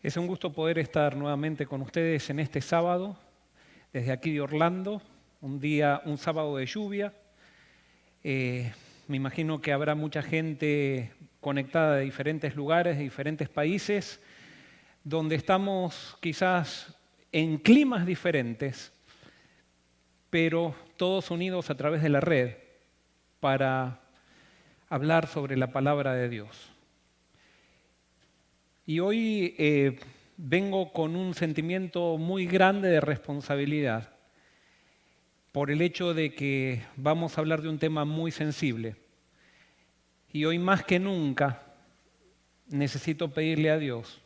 Es un gusto poder estar nuevamente con ustedes en este sábado, desde aquí de Orlando, un sábado de lluvia. Me imagino que habrá mucha gente conectada de diferentes lugares, de diferentes países, donde estamos quizás en climas diferentes, pero todos unidos a través de la red para hablar sobre la palabra de Dios. Y hoy vengo con un sentimiento muy grande de responsabilidad por el hecho de que vamos a hablar de un tema muy sensible. Y hoy más que nunca necesito pedirle a Dios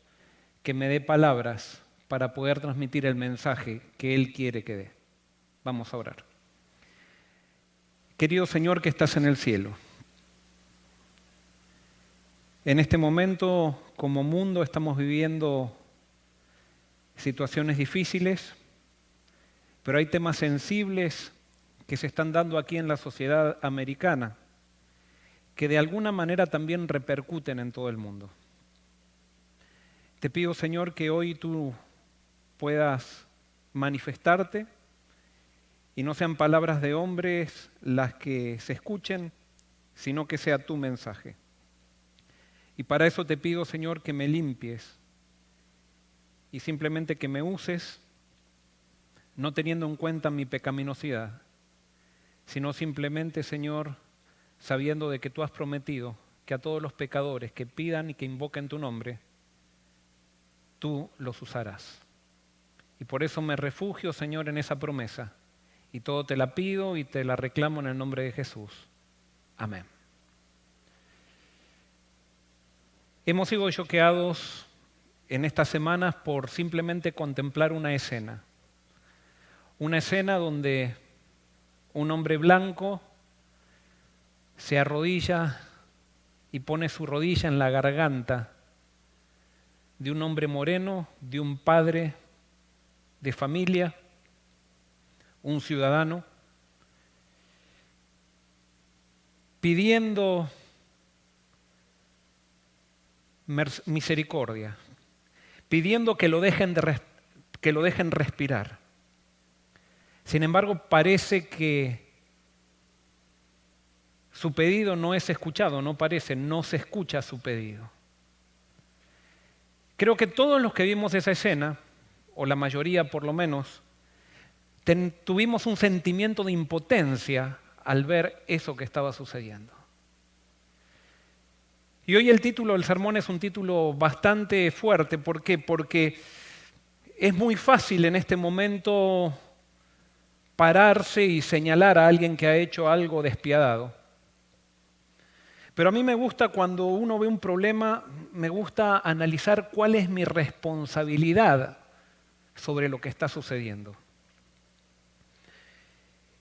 que me dé palabras para poder transmitir el mensaje que Él quiere que dé. Vamos a orar. Querido Señor que estás en el cielo, en este momento, como mundo, estamos viviendo situaciones difíciles, pero hay temas sensibles que se están dando aquí en la sociedad americana, que de alguna manera también repercuten en todo el mundo. Te pido, Señor, que hoy tú puedas manifestarte y no sean palabras de hombres las que se escuchen, sino que sea tu mensaje. Y para eso te pido, Señor, que me limpies y simplemente que me uses, no teniendo en cuenta mi pecaminosidad, sino simplemente, Señor, sabiendo de que tú has prometido que a todos los pecadores que pidan y que invoquen tu nombre, tú los usarás. Y por eso me refugio, Señor, en esa promesa. Y todo te la pido y te la reclamo en el nombre de Jesús. Amén. Hemos sido choqueados en estas semanas por simplemente contemplar una escena. Una escena donde un hombre blanco se arrodilla y pone su rodilla en la garganta de un hombre moreno, de un padre de familia, un ciudadano, pidiendo misericordia, pidiendo que lo dejen respirar. Sin embargo, parece que su pedido no es escuchado, no se escucha su pedido. Creo que todos los que vimos esa escena, o la mayoría por lo menos, tuvimos un sentimiento de impotencia al ver eso que estaba sucediendo. Y hoy el título del sermón es un título bastante fuerte. ¿Por qué? Porque es muy fácil en este momento pararse y señalar a alguien que ha hecho algo despiadado. Pero a mí me gusta cuando uno ve un problema, me gusta analizar cuál es mi responsabilidad sobre lo que está sucediendo.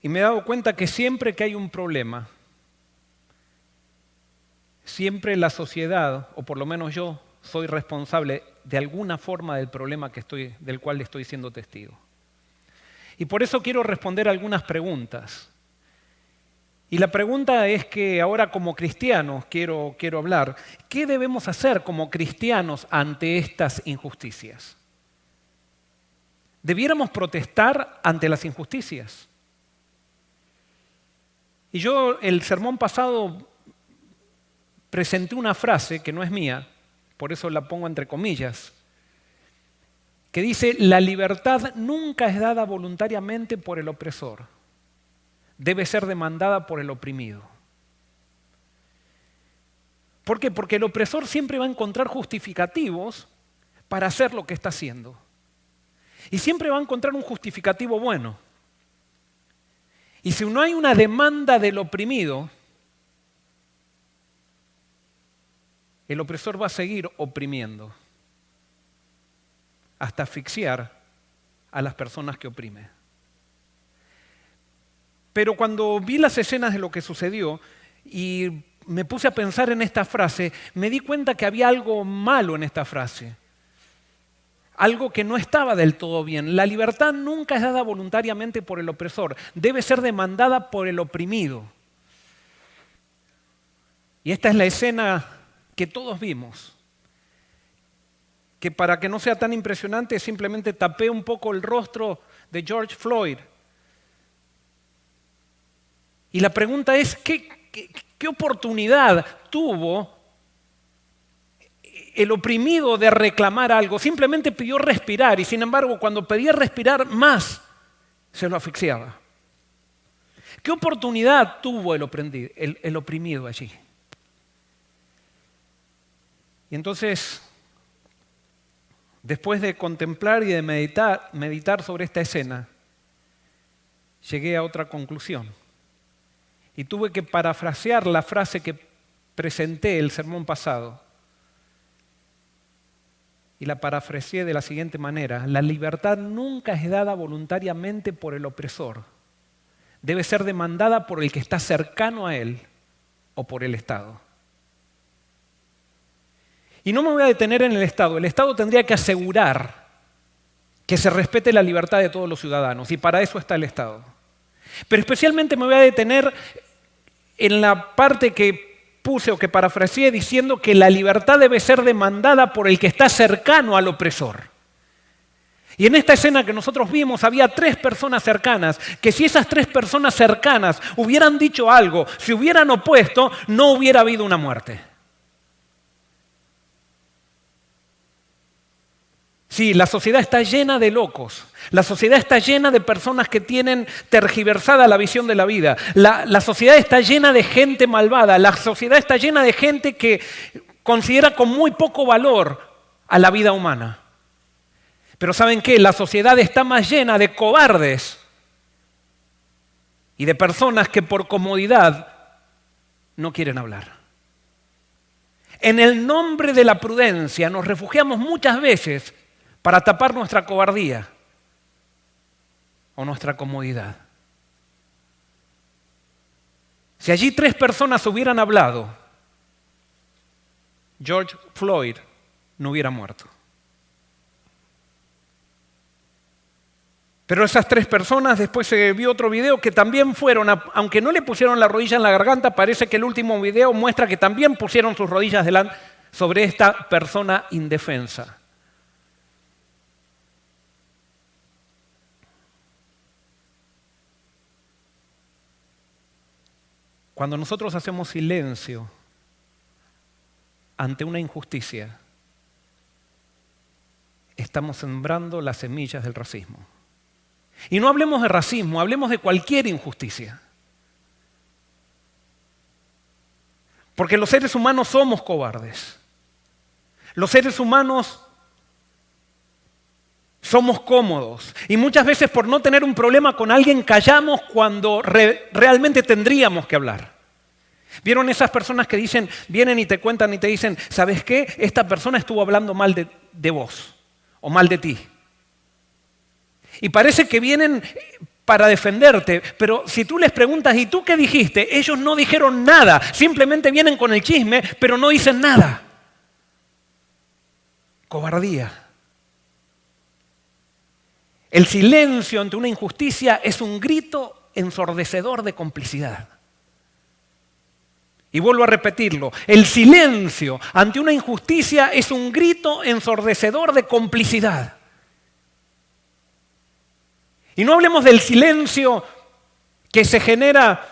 Y me he dado cuenta que siempre que hay un problema, siempre la sociedad, o por lo menos yo, soy responsable de alguna forma del problema del cual estoy siendo testigo. Y por eso quiero responder algunas preguntas. Y la pregunta es que ahora como cristianos quiero hablar, ¿qué debemos hacer como cristianos ante estas injusticias? ¿Debiéramos protestar ante las injusticias? Y yo el sermón pasado presenté una frase que no es mía, por eso la pongo entre comillas, que dice: la libertad nunca es dada voluntariamente por el opresor, debe ser demandada por el oprimido. ¿Por qué? Porque el opresor siempre va a encontrar justificativos para hacer lo que está haciendo. Y siempre va a encontrar un justificativo bueno. Y si no hay una demanda del oprimido, el opresor va a seguir oprimiendo hasta asfixiar a las personas que oprime. Pero cuando vi las escenas de lo que sucedió y me puse a pensar en esta frase, me di cuenta que había algo malo en esta frase. Algo que no estaba del todo bien. La libertad nunca es dada voluntariamente por el opresor, debe ser demandada por el oprimido. Y esta es la escena que todos vimos. que para que no sea tan impresionante simplemente tapé un poco el rostro de George Floyd. Y la pregunta es, ¿qué oportunidad tuvo el oprimido de reclamar algo? Simplemente pidió respirar y sin embargo cuando pedía respirar más, se lo asfixiaba. ¿Qué oportunidad tuvo el oprimido allí? Y entonces, después de contemplar y de meditar sobre esta escena, llegué a otra conclusión. Y tuve que parafrasear la frase que presenté el sermón pasado. Y la parafraseé de la siguiente manera: la libertad nunca es dada voluntariamente por el opresor. Debe ser demandada por el que está cercano a él o por el Estado. Y no me voy a detener en el Estado. El Estado tendría que asegurar que se respete la libertad de todos los ciudadanos, y para eso está el Estado. Pero especialmente me voy a detener en la parte que puse o que parafraseé diciendo que la libertad debe ser demandada por el que está cercano al opresor. Y en esta escena que nosotros vimos había 3 personas cercanas, que si esas 3 personas cercanas hubieran dicho algo, se hubieran opuesto, no hubiera habido una muerte. Sí, la sociedad está llena de locos. La sociedad está llena de personas que tienen tergiversada la visión de la vida. La sociedad está llena de gente malvada. La sociedad está llena de gente que considera con muy poco valor a la vida humana. Pero ¿saben qué? La sociedad está más llena de cobardes y de personas que por comodidad no quieren hablar. En el nombre de la prudencia nos refugiamos muchas veces para tapar nuestra cobardía o nuestra comodidad. Si allí 3 personas hubieran hablado, George Floyd no hubiera muerto. Pero esas 3 personas, después se vio otro video que también fueron, aunque no le pusieron la rodilla en la garganta, parece que el último video muestra que también pusieron sus rodillas sobre esta persona indefensa. Cuando nosotros hacemos silencio ante una injusticia, estamos sembrando las semillas del racismo. Y no hablemos de racismo, hablemos de cualquier injusticia. Porque los seres humanos somos cobardes. Los seres humanos somos cómodos. Y muchas veces por no tener un problema con alguien callamos cuando realmente tendríamos que hablar. ¿Vieron esas personas que vienen y te cuentan y te dicen, ¿sabes qué? Esta persona estuvo hablando mal de vos o mal de ti. Y parece que vienen para defenderte, pero si tú les preguntas, ¿y tú qué dijiste? Ellos no dijeron nada, simplemente vienen con el chisme, pero no dicen nada. Cobardía. El silencio ante una injusticia es un grito ensordecedor de complicidad. Y vuelvo a repetirlo, el silencio ante una injusticia es un grito ensordecedor de complicidad. Y no hablemos del silencio que se genera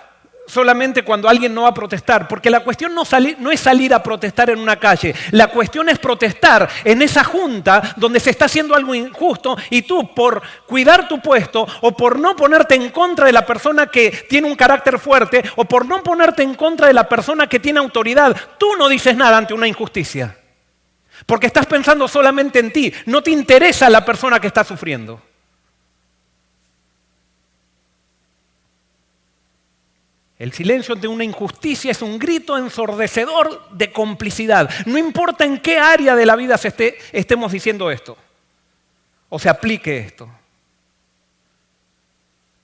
solamente cuando alguien no va a protestar, porque la cuestión no es salir a protestar en una calle, la cuestión es protestar en esa junta donde se está haciendo algo injusto y tú por cuidar tu puesto o por no ponerte en contra de la persona que tiene un carácter fuerte o por no ponerte en contra de la persona que tiene autoridad, tú no dices nada ante una injusticia, porque estás pensando solamente en ti, no te interesa la persona que está sufriendo. El silencio ante una injusticia es un grito ensordecedor de complicidad. No importa en qué área de la vida estemos diciendo esto o se aplique esto.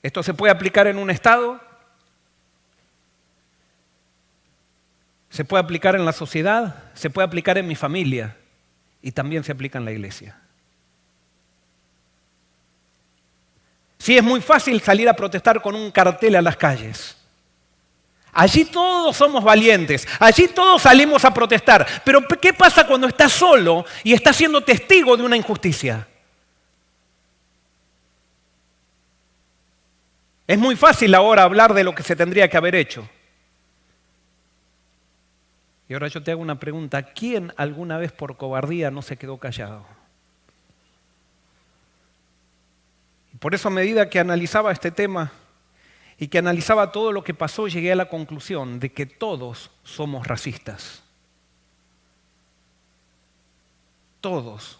Esto se puede aplicar en un estado, se puede aplicar en la sociedad, se puede aplicar en mi familia y también se aplica en la iglesia. Sí, es muy fácil salir a protestar con un cartel a las calles. Allí todos somos valientes, allí todos salimos a protestar. Pero ¿qué pasa cuando estás solo y estás siendo testigo de una injusticia? Es muy fácil ahora hablar de lo que se tendría que haber hecho. Y ahora yo te hago una pregunta. ¿Quién alguna vez por cobardía no se quedó callado? Y por eso a medida que analizaba este tema y que analizaba todo lo que pasó, llegué a la conclusión de que todos somos racistas. Todos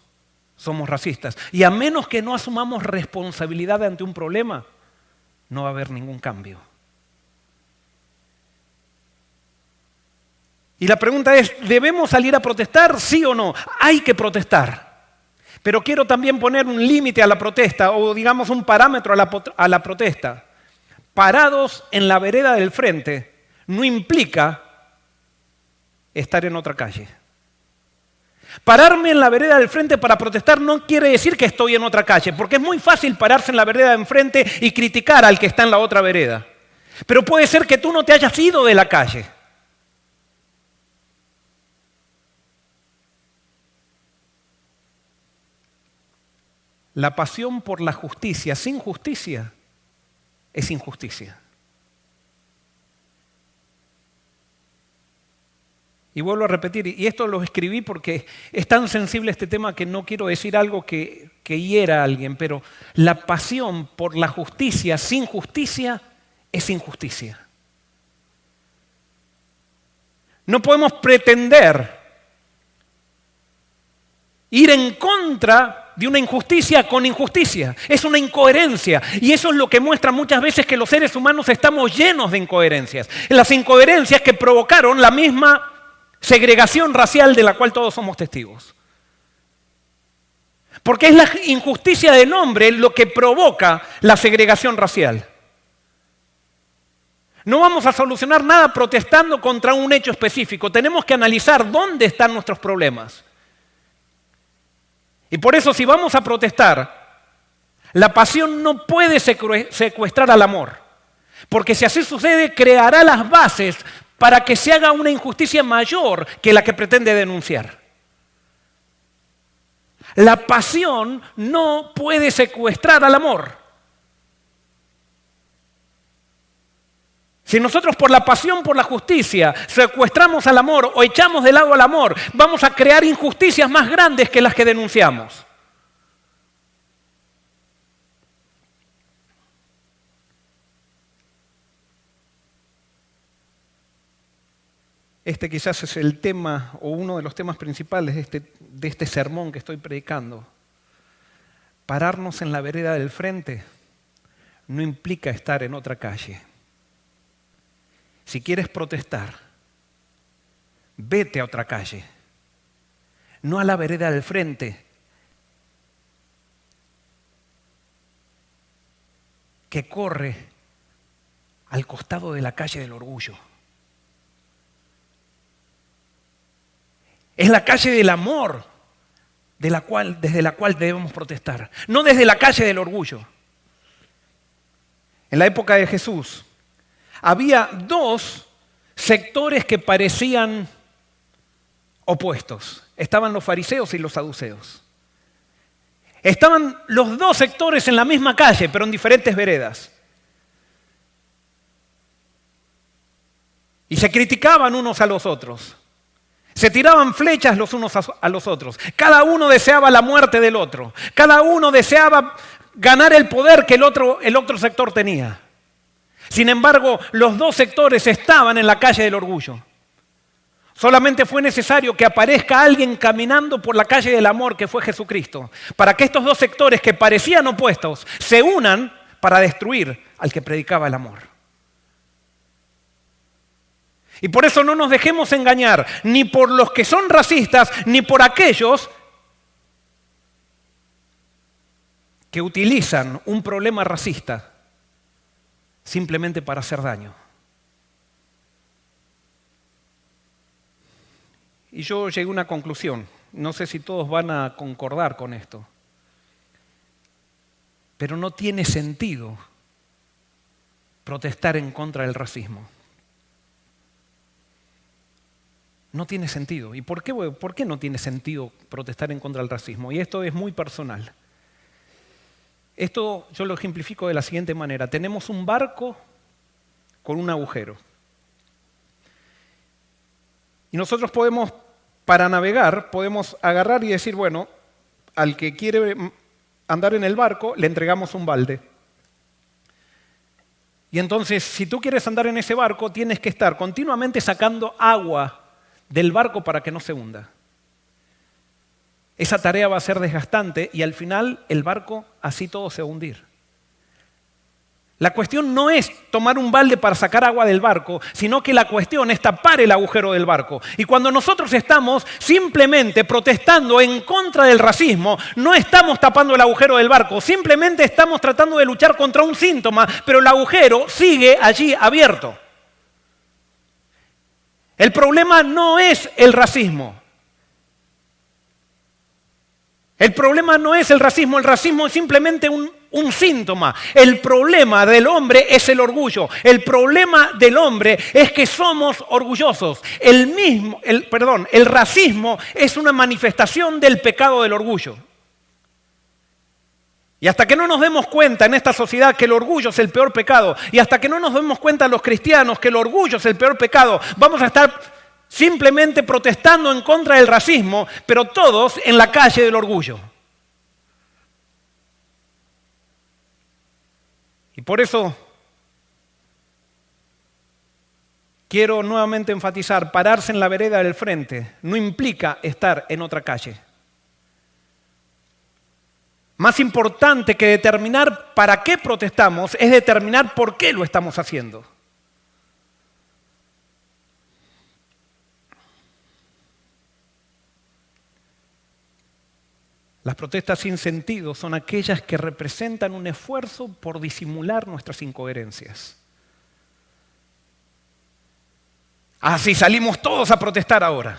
somos racistas. Y a menos que no asumamos responsabilidad ante un problema, no va a haber ningún cambio. Y la pregunta es, ¿debemos salir a protestar? ¿Sí o no? Hay que protestar. Pero quiero también poner un límite a la protesta, o digamos un parámetro a la protesta. Parados en la vereda del frente no implica estar en otra calle. Pararme en la vereda del frente para protestar no quiere decir que estoy en otra calle, porque es muy fácil pararse en la vereda de enfrente y criticar al que está en la otra vereda. Pero puede ser que tú no te hayas ido de la calle. La pasión por la justicia sin justicia es injusticia. Y vuelvo a repetir, y esto lo escribí porque es tan sensible este tema que no quiero decir algo que hiera a alguien, pero la pasión por la justicia sin justicia es injusticia. No podemos pretender ir en contra de una injusticia con injusticia. Es una incoherencia. Y eso es lo que muestra muchas veces que los seres humanos estamos llenos de incoherencias. Las incoherencias que provocaron la misma segregación racial de la cual todos somos testigos. Porque es la injusticia del hombre lo que provoca la segregación racial. No vamos a solucionar nada protestando contra un hecho específico. Tenemos que analizar dónde están nuestros problemas. Y por eso si vamos a protestar, la pasión no puede secuestrar al amor. Porque si así sucede, creará las bases para que se haga una injusticia mayor que la que pretende denunciar. La pasión no puede secuestrar al amor. Si nosotros por la pasión por la justicia secuestramos al amor o echamos de lado al amor, vamos a crear injusticias más grandes que las que denunciamos. Este quizás es el tema o uno de los temas principales de este sermón que estoy predicando. Pararnos en la vereda del frente no implica estar en otra calle. Si quieres protestar, vete a otra calle, no a la vereda del frente, que corre al costado de la calle del orgullo. Es la calle del amor desde la cual debemos protestar, no desde la calle del orgullo. En la época de Jesús, había dos sectores que parecían opuestos. Estaban los fariseos y los saduceos. Estaban los dos sectores en la misma calle, pero en diferentes veredas. Y se criticaban unos a los otros. Se tiraban flechas los unos a los otros. Cada uno deseaba la muerte del otro. Cada uno deseaba ganar el poder que el otro sector tenía. Sin embargo, los dos sectores estaban en la calle del orgullo. Solamente fue necesario que aparezca alguien caminando por la calle del amor, que fue Jesucristo, para que estos dos sectores que parecían opuestos se unan para destruir al que predicaba el amor. Y por eso no nos dejemos engañar ni por los que son racistas, ni por aquellos que utilizan un problema racista simplemente para hacer daño. Y yo llegué a una conclusión. No sé si todos van a concordar con esto. Pero no tiene sentido protestar en contra del racismo. no tiene sentido. ¿Y por qué no tiene sentido protestar en contra del racismo? Y esto es muy personal. Esto yo lo ejemplifico de la siguiente manera. Tenemos un barco con un agujero. Y nosotros podemos, para navegar, podemos agarrar y decir, bueno, al que quiere andar en el barco, le entregamos un balde. Y entonces, si tú quieres andar en ese barco, tienes que estar continuamente sacando agua del barco para que no se hunda. Esa tarea va a ser desgastante y al final el barco así todo se va a hundir. La cuestión no es tomar un balde para sacar agua del barco, sino que la cuestión es tapar el agujero del barco. Y cuando nosotros estamos simplemente protestando en contra del racismo, no estamos tapando el agujero del barco, simplemente estamos tratando de luchar contra un síntoma, pero el agujero sigue allí abierto. El problema no es el racismo. El problema no es el racismo es simplemente un síntoma. El problema del hombre es el orgullo. El problema del hombre es que somos orgullosos. El racismo es una manifestación del pecado del orgullo. Y hasta que no nos demos cuenta en esta sociedad que el orgullo es el peor pecado, y hasta que no nos demos cuenta los cristianos que el orgullo es el peor pecado, vamos a estar simplemente protestando en contra del racismo, pero todos en la calle del orgullo. Y por eso quiero nuevamente enfatizar, pararse en la vereda del frente no implica estar en otra calle. Más importante que determinar para qué protestamos es determinar por qué lo estamos haciendo. Las protestas sin sentido son aquellas que representan un esfuerzo por disimular nuestras incoherencias. Así salimos todos a protestar ahora.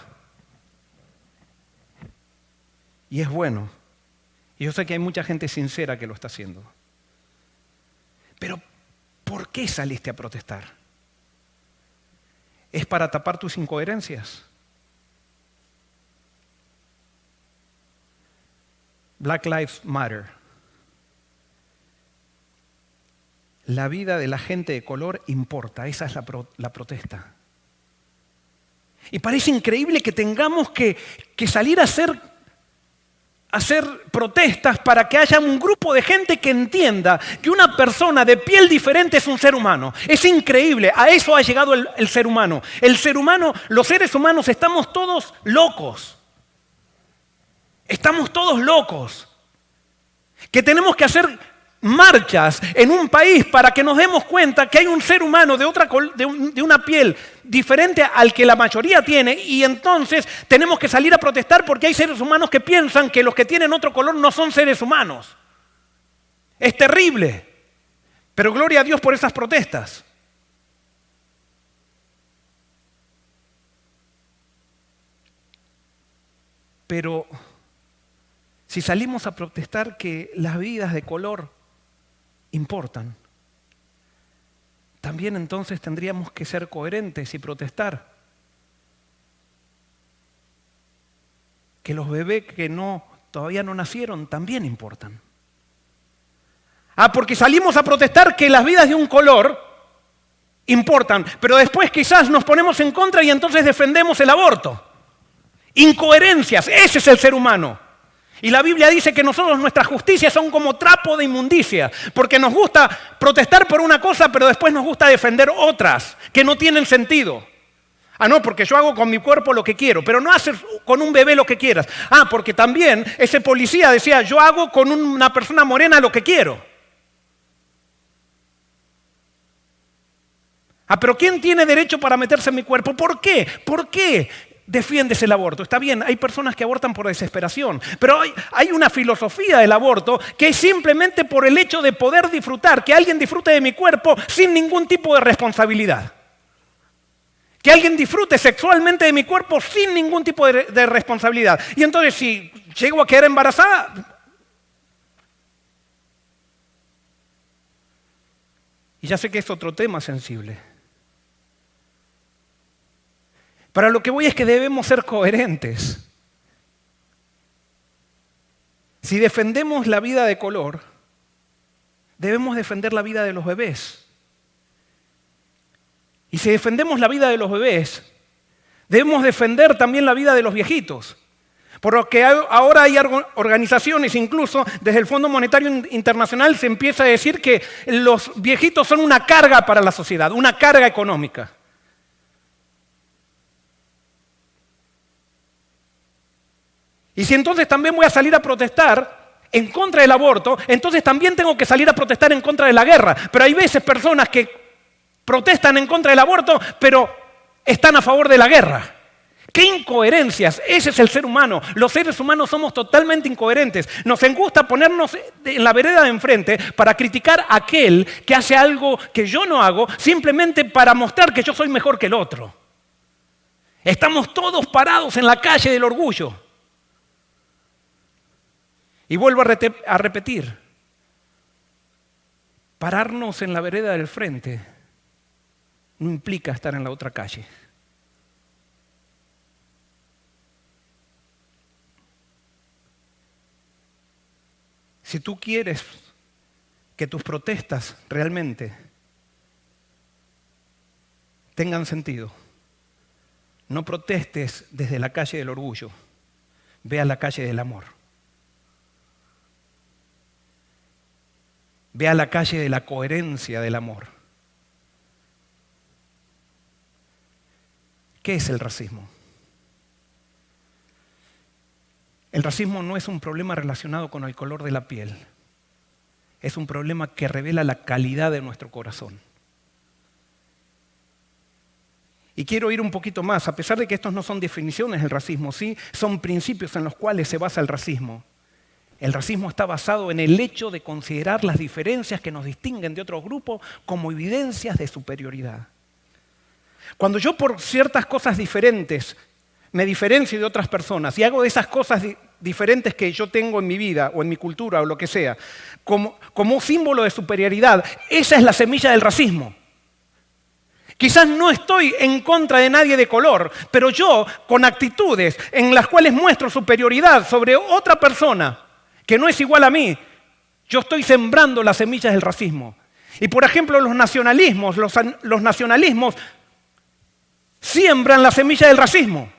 Y es bueno. Y yo sé que hay mucha gente sincera que lo está haciendo. Pero, ¿por qué saliste a protestar? ¿Es para tapar tus incoherencias? Black Lives Matter. La vida de la gente de color importa, esa es la protesta. Y parece increíble que tengamos que salir a hacer protestas para que haya un grupo de gente que entienda que una persona de piel diferente es un ser humano. Es increíble, a eso ha llegado el ser humano. El ser humano, los seres humanos estamos todos locos. Estamos todos locos. Que tenemos que hacer marchas en un país para que nos demos cuenta que hay un ser humano de una piel diferente al que la mayoría tiene y entonces tenemos que salir a protestar porque hay seres humanos que piensan que los que tienen otro color no son seres humanos. Es terrible. Pero gloria a Dios por esas protestas. Pero si salimos a protestar que las vidas de color importan, también entonces tendríamos que ser coherentes y protestar que los bebés que todavía no nacieron también importan. Porque salimos a protestar que las vidas de un color importan, pero después quizás nos ponemos en contra y entonces defendemos el aborto. Incoherencias, ese es el ser humano. Y la Biblia dice que nuestras justicias son como trapo de inmundicia, porque nos gusta protestar por una cosa, pero después nos gusta defender otras que no tienen sentido. No, porque yo hago con mi cuerpo lo que quiero, pero no haces con un bebé lo que quieras. Porque también ese policía decía, yo hago con una persona morena lo que quiero. Pero ¿quién tiene derecho para meterse en mi cuerpo? ¿Por qué? ¿Por qué defiendes el aborto? Está bien, hay personas que abortan por desesperación, pero hay una filosofía del aborto que es simplemente por el hecho de poder disfrutar, que alguien disfrute de mi cuerpo sin ningún tipo de responsabilidad. Que alguien disfrute sexualmente de mi cuerpo sin ningún tipo de responsabilidad. Y entonces si llego a quedar embarazada, y ya sé que es otro tema sensible, Para lo que voy es que debemos ser coherentes. Si defendemos la vida de color, debemos defender la vida de los bebés. Y si defendemos la vida de los bebés, debemos defender también la vida de los viejitos. Por lo que ahora hay organizaciones, incluso desde el Fondo Monetario Internacional se empieza a decir que los viejitos son una carga para la sociedad, una carga económica. Y si entonces también voy a salir a protestar en contra del aborto, entonces también tengo que salir a protestar en contra de la guerra. Pero hay veces personas que protestan en contra del aborto, pero están a favor de la guerra. ¡Qué incoherencias! Ese es el ser humano. Los seres humanos somos totalmente incoherentes. Nos gusta ponernos en la vereda de enfrente para criticar a aquel que hace algo que yo no hago, simplemente para mostrar que yo soy mejor que el otro. Estamos todos parados en la calle del orgullo. Y vuelvo a repetir, pararnos en la vereda del frente no implica estar en la otra calle. Si tú quieres que tus protestas realmente tengan sentido, no protestes desde la calle del orgullo, ve a la calle del amor. Ve a la calle de la coherencia del amor. ¿Qué es el racismo? El racismo no es un problema relacionado con el color de la piel. Es un problema que revela la calidad de nuestro corazón. Y quiero ir un poquito más, a pesar de que estos no son definiciones del racismo, sí son principios en los cuales se basa el racismo. El racismo está basado en el hecho de considerar las diferencias que nos distinguen de otros grupos como evidencias de superioridad. Cuando yo por ciertas cosas diferentes me diferencio de otras personas y hago de esas cosas diferentes que yo tengo en mi vida o en mi cultura o lo que sea, como un símbolo de superioridad, esa es la semilla del racismo. Quizás no estoy en contra de nadie de color, pero yo con actitudes en las cuales muestro superioridad sobre otra persona que no es igual a mí, yo estoy sembrando las semillas del racismo. Y por ejemplo los nacionalismos siembran la semilla del racismo.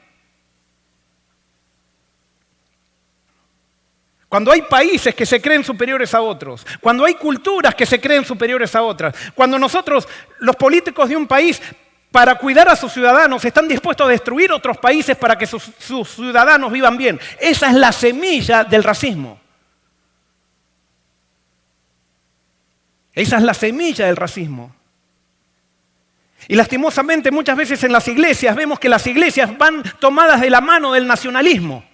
Cuando hay países que se creen superiores a otros, cuando hay culturas que se creen superiores a otras, cuando nosotros, los políticos de un país, para cuidar a sus ciudadanos, están dispuestos a destruir otros países para que sus ciudadanos vivan bien. Esa es la semilla del racismo. Esa es la semilla del racismo. Y lastimosamente muchas veces en las iglesias vemos que las iglesias van tomadas de la mano del nacionalismo.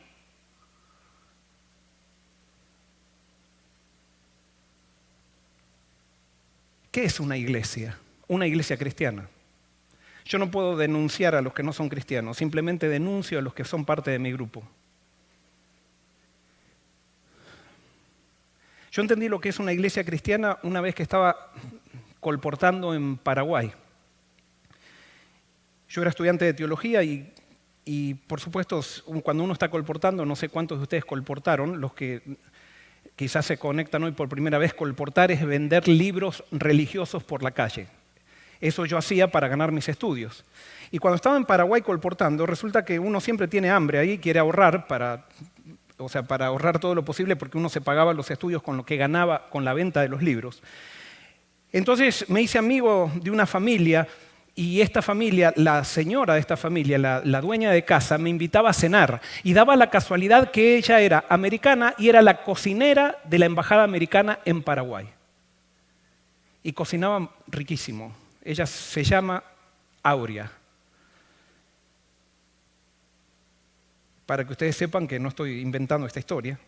¿Qué es una iglesia? Una iglesia cristiana. Yo no puedo denunciar a los que no son cristianos, simplemente denuncio a los que son parte de mi grupo. Yo entendí lo que es una iglesia cristiana una vez que estaba colportando en Paraguay. Yo era estudiante de teología y por supuesto, cuando uno está colportando, no sé cuántos de ustedes colportaron, los que quizás se conectan hoy por primera vez, colportar es vender libros religiosos por la calle. Eso yo hacía para ganar mis estudios. Y cuando estaba en Paraguay colportando, resulta que uno siempre tiene hambre ahí, quiere ahorrar para ahorrar todo lo posible porque uno se pagaba los estudios con lo que ganaba con la venta de los libros. Entonces me hice amigo de una familia y esta familia, la señora de esta familia, la dueña de casa, me invitaba a cenar y daba la casualidad que ella era americana y era la cocinera de la embajada americana en Paraguay. Y cocinaba riquísimo. Ella se llama Aurea. Para que ustedes sepan que no estoy inventando esta historia.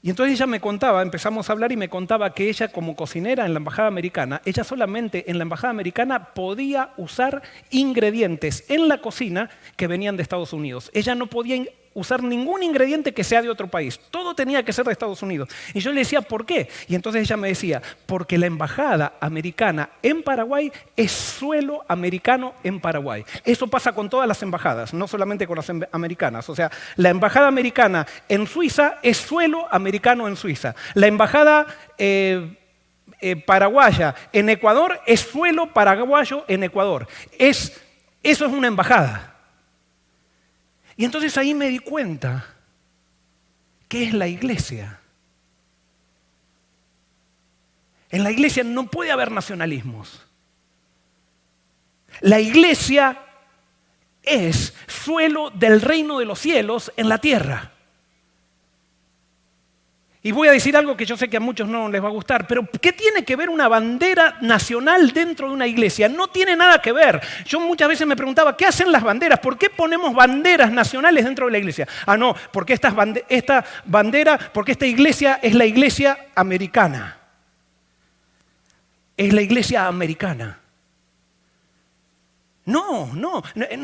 Y entonces ella me contaba, empezamos a hablar y me contaba que ella como cocinera en la embajada americana, ella solamente en la embajada americana podía usar ingredientes en la cocina que venían de Estados Unidos. Ella no podía usar ningún ingrediente que sea de otro país. Todo tenía que ser de Estados Unidos. Y yo le decía, ¿por qué? Y entonces ella me decía, porque la embajada americana en Paraguay es suelo americano en Paraguay. Eso pasa con todas las embajadas, no solamente con las americanas. O sea, la embajada americana en Suiza es suelo americano en Suiza. La embajada paraguaya en Ecuador es suelo paraguayo en Ecuador. Eso es una embajada. Y entonces ahí me di cuenta ¿qué es la iglesia? En la iglesia no puede haber nacionalismos. La iglesia es suelo del reino de los cielos en la tierra. Y voy a decir algo que yo sé que a muchos no les va a gustar, pero ¿qué tiene que ver una bandera nacional dentro de una iglesia? No tiene nada que ver. Yo muchas veces me preguntaba, ¿qué hacen las banderas? ¿Por qué ponemos banderas nacionales dentro de la iglesia? Ah, no, porque esta iglesia es la iglesia americana. Es la iglesia americana. No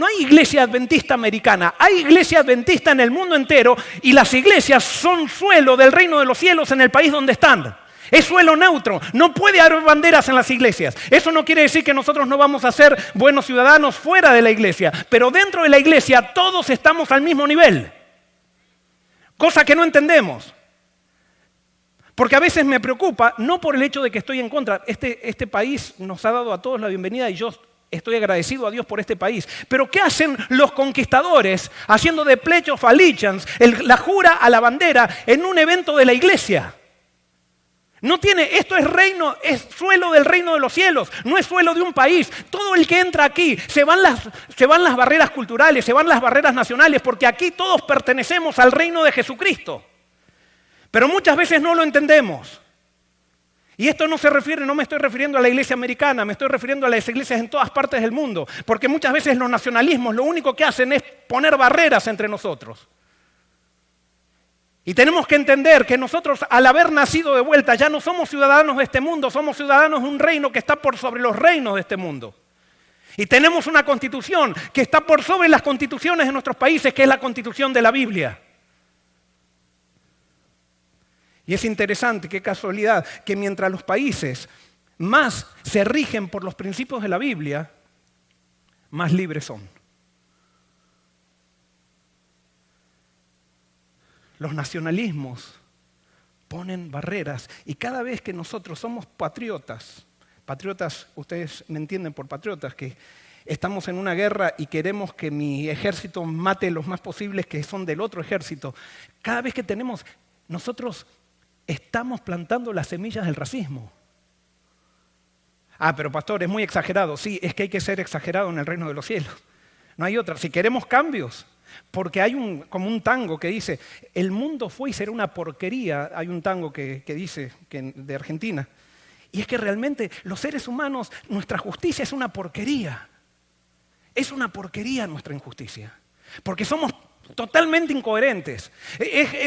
hay iglesia adventista americana, hay iglesia adventista en el mundo entero y las iglesias son suelo del reino de los cielos en el país donde están. Es suelo neutro, no puede haber banderas en las iglesias. Eso no quiere decir que nosotros no vamos a ser buenos ciudadanos fuera de la iglesia, pero dentro de la iglesia todos estamos al mismo nivel. Cosa que no entendemos. Porque a veces me preocupa, no por el hecho de que estoy en contra. Este país nos ha dado a todos la bienvenida y yo estoy agradecido a Dios por este país. Pero ¿qué hacen los conquistadores haciendo de Pledge of Allegiance, la jura a la bandera, en un evento de la iglesia? Esto es reino, es suelo del reino de los cielos, no es suelo de un país. Todo el que entra aquí, se van las barreras culturales, se van las barreras nacionales, porque aquí todos pertenecemos al reino de Jesucristo. Pero muchas veces no lo entendemos. Y esto no me estoy refiriendo a la iglesia americana, me estoy refiriendo a las iglesias en todas partes del mundo, porque muchas veces los nacionalismos lo único que hacen es poner barreras entre nosotros. Y tenemos que entender que nosotros, al haber nacido de vuelta, ya no somos ciudadanos de este mundo, somos ciudadanos de un reino que está por sobre los reinos de este mundo. Y tenemos una constitución que está por sobre las constituciones de nuestros países, que es la constitución de la Biblia. Y es interesante, qué casualidad, que mientras los países más se rigen por los principios de la Biblia, más libres son. Los nacionalismos ponen barreras y cada vez que nosotros somos patriotas, ustedes me entienden por patriotas, que estamos en una guerra y queremos que mi ejército mate los más posibles que son del otro ejército, cada vez que nosotros estamos plantando las semillas del racismo. Ah, pero pastor, es muy exagerado. Sí, es que hay que ser exagerado en el reino de los cielos. No hay otra. Si queremos cambios, porque hay como un tango que dice, el mundo fue y será una porquería. Hay un tango que dice de Argentina. Y es que realmente los seres humanos, nuestra justicia es una porquería. Es una porquería nuestra injusticia. Porque somos totalmente incoherentes.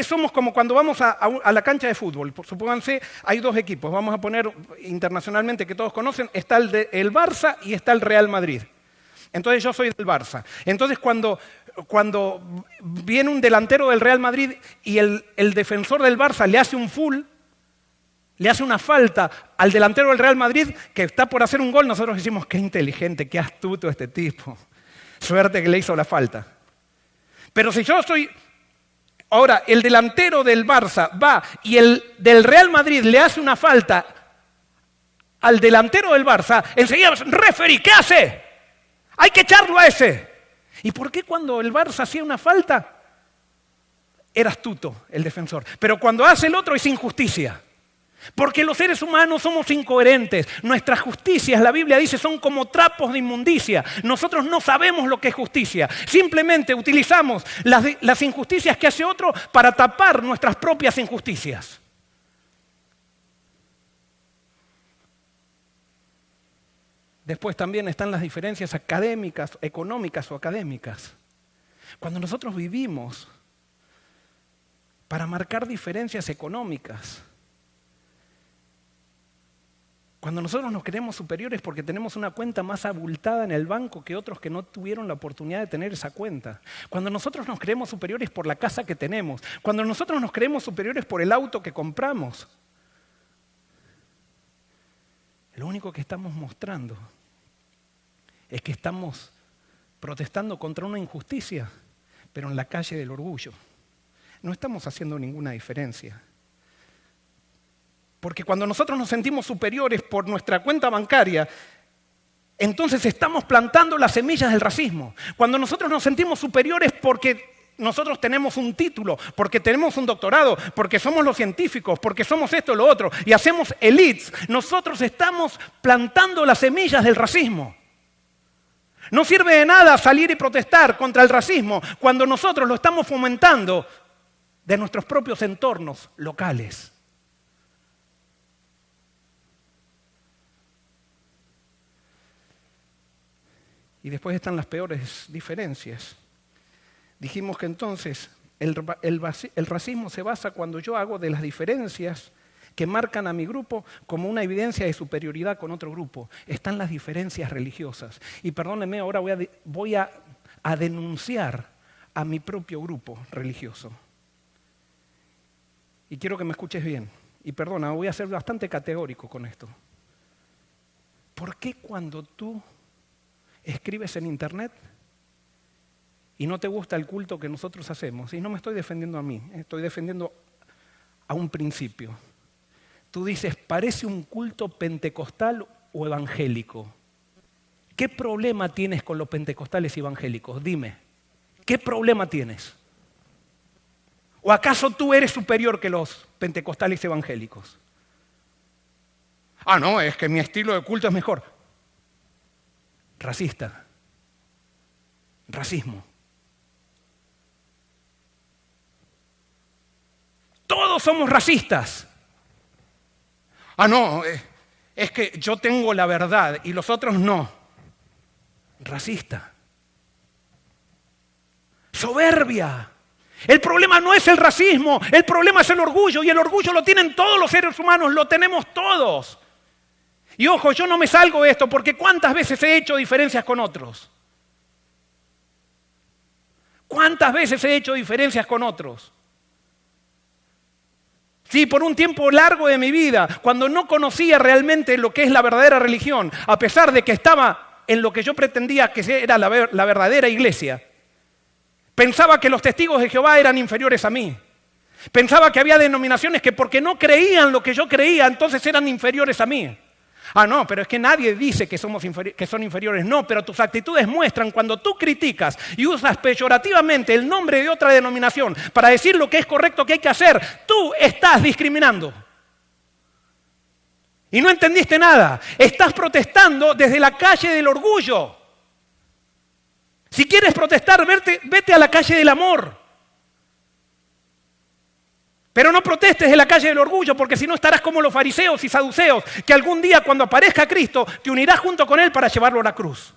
Somos como cuando vamos a la cancha de fútbol. Supónganse, hay dos equipos. Vamos a poner internacionalmente que todos conocen. Está el Barça y está el Real Madrid. Entonces yo soy del Barça. Entonces cuando viene un delantero del Real Madrid y el defensor del Barça le hace un full, le hace una falta al delantero del Real Madrid que está por hacer un gol, nosotros decimos, qué inteligente, qué astuto este tipo. Suerte que le hizo la falta. Pero si yo ahora el delantero del Barça va y el del Real Madrid le hace una falta al delantero del Barça, enseguida, referee, ¿qué hace? Hay que echarlo a ese. ¿Y por qué cuando el Barça hacía una falta era astuto el defensor? Pero cuando hace el otro es injusticia. Porque los seres humanos somos incoherentes. Nuestras justicias, la Biblia dice, son como trapos de inmundicia. Nosotros no sabemos lo que es justicia. Simplemente utilizamos las injusticias que hace otro para tapar nuestras propias injusticias. Después también están las diferencias académicas, económicas o académicas. Cuando nosotros vivimos para marcar diferencias económicas, Cuando nosotros nos creemos superiores porque tenemos una cuenta más abultada en el banco que otros que no tuvieron la oportunidad de tener esa cuenta. Cuando nosotros nos creemos superiores por la casa que tenemos. Cuando nosotros nos creemos superiores por el auto que compramos. Lo único que estamos mostrando es que estamos protestando contra una injusticia, pero en la calle del orgullo. No estamos haciendo ninguna diferencia. Porque cuando nosotros nos sentimos superiores por nuestra cuenta bancaria, entonces estamos plantando las semillas del racismo. Cuando nosotros nos sentimos superiores porque nosotros tenemos un título, porque tenemos un doctorado, porque somos los científicos, porque somos esto o lo otro, y hacemos elites, nosotros estamos plantando las semillas del racismo. No sirve de nada salir y protestar contra el racismo cuando nosotros lo estamos fomentando de nuestros propios entornos locales. Y después están las peores diferencias. Dijimos que entonces el racismo se basa cuando yo hago de las diferencias que marcan a mi grupo como una evidencia de superioridad con otro grupo. Están las diferencias religiosas. Y perdónenme, ahora voy a denunciar a mi propio grupo religioso. Y quiero que me escuches bien. Y perdona, voy a ser bastante categórico con esto. ¿Por qué cuando tú escribes en internet y no te gusta el culto que nosotros hacemos? Y no me estoy defendiendo a mí, estoy defendiendo a un principio. Tú dices, parece un culto pentecostal o evangélico. ¿Qué problema tienes con los pentecostales y evangélicos? Dime, ¿qué problema tienes? ¿O acaso tú eres superior que los pentecostales y evangélicos? Ah, no, es que mi estilo de culto es mejor. Racista. Racismo. Todos somos racistas. Ah, no, es que yo tengo la verdad y los otros no. Racista. Soberbia. El problema no es el racismo, el problema es el orgullo, y el orgullo lo tienen todos los seres humanos, lo tenemos todos. Y ojo, yo no me salgo de esto porque ¿cuántas veces he hecho diferencias con otros? ¿Cuántas veces he hecho diferencias con otros? Sí, por un tiempo largo de mi vida, cuando no conocía realmente lo que es la verdadera religión, a pesar de que estaba en lo que yo pretendía que era la verdadera iglesia, pensaba que los testigos de Jehová eran inferiores a mí. Pensaba que había denominaciones que porque no creían lo que yo creía, entonces eran inferiores a mí. Ah, no, pero es que nadie dice que son inferiores. No, pero tus actitudes muestran cuando tú criticas y usas peyorativamente el nombre de otra denominación para decir lo que es correcto que hay que hacer, tú estás discriminando. Y no entendiste nada. Estás protestando desde la calle del orgullo. Si quieres protestar, vete a la calle del amor. Pero no protestes en la calle del orgullo, porque si no estarás como los fariseos y saduceos, que algún día cuando aparezca Cristo, te unirás junto con Él para llevarlo a la cruz.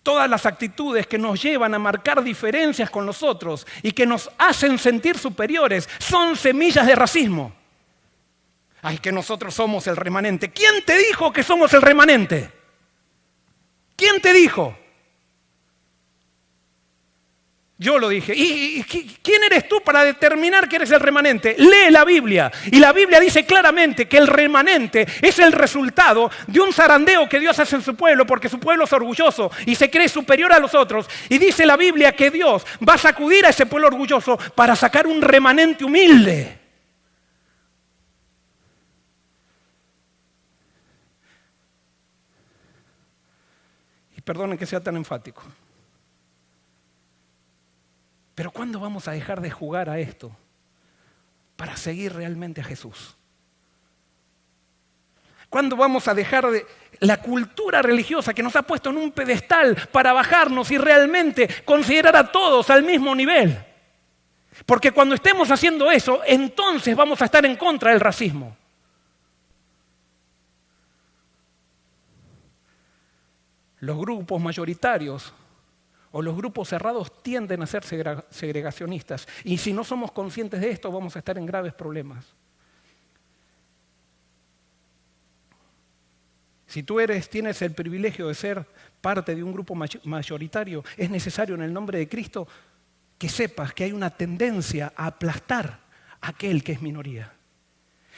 Todas las actitudes que nos llevan a marcar diferencias con los otros y que nos hacen sentir superiores son semillas de racismo. Ay, que nosotros somos el remanente. ¿Quién te dijo que somos el remanente? ¿Quién te dijo? Yo lo dije. ¿Y quién eres tú para determinar que eres el remanente? Lee la Biblia. Y la Biblia dice claramente que el remanente es el resultado de un zarandeo que Dios hace en su pueblo, porque su pueblo es orgulloso y se cree superior a los otros. Y dice la Biblia que Dios va a sacudir a ese pueblo orgulloso para sacar un remanente humilde. Y perdonen que sea tan enfático. Pero ¿cuándo vamos a dejar de jugar a esto para seguir realmente a Jesús? ¿Cuándo vamos a dejar de la cultura religiosa que nos ha puesto en un pedestal para bajarnos y realmente considerar a todos al mismo nivel? Porque cuando estemos haciendo eso, entonces vamos a estar en contra del racismo. Los grupos mayoritarios o los grupos cerrados tienden a ser segregacionistas. Y si no somos conscientes de esto, vamos a estar en graves problemas. Si tú tienes el privilegio de ser parte de un grupo mayoritario, es necesario en el nombre de Cristo que sepas que hay una tendencia a aplastar a aquel que es minoría.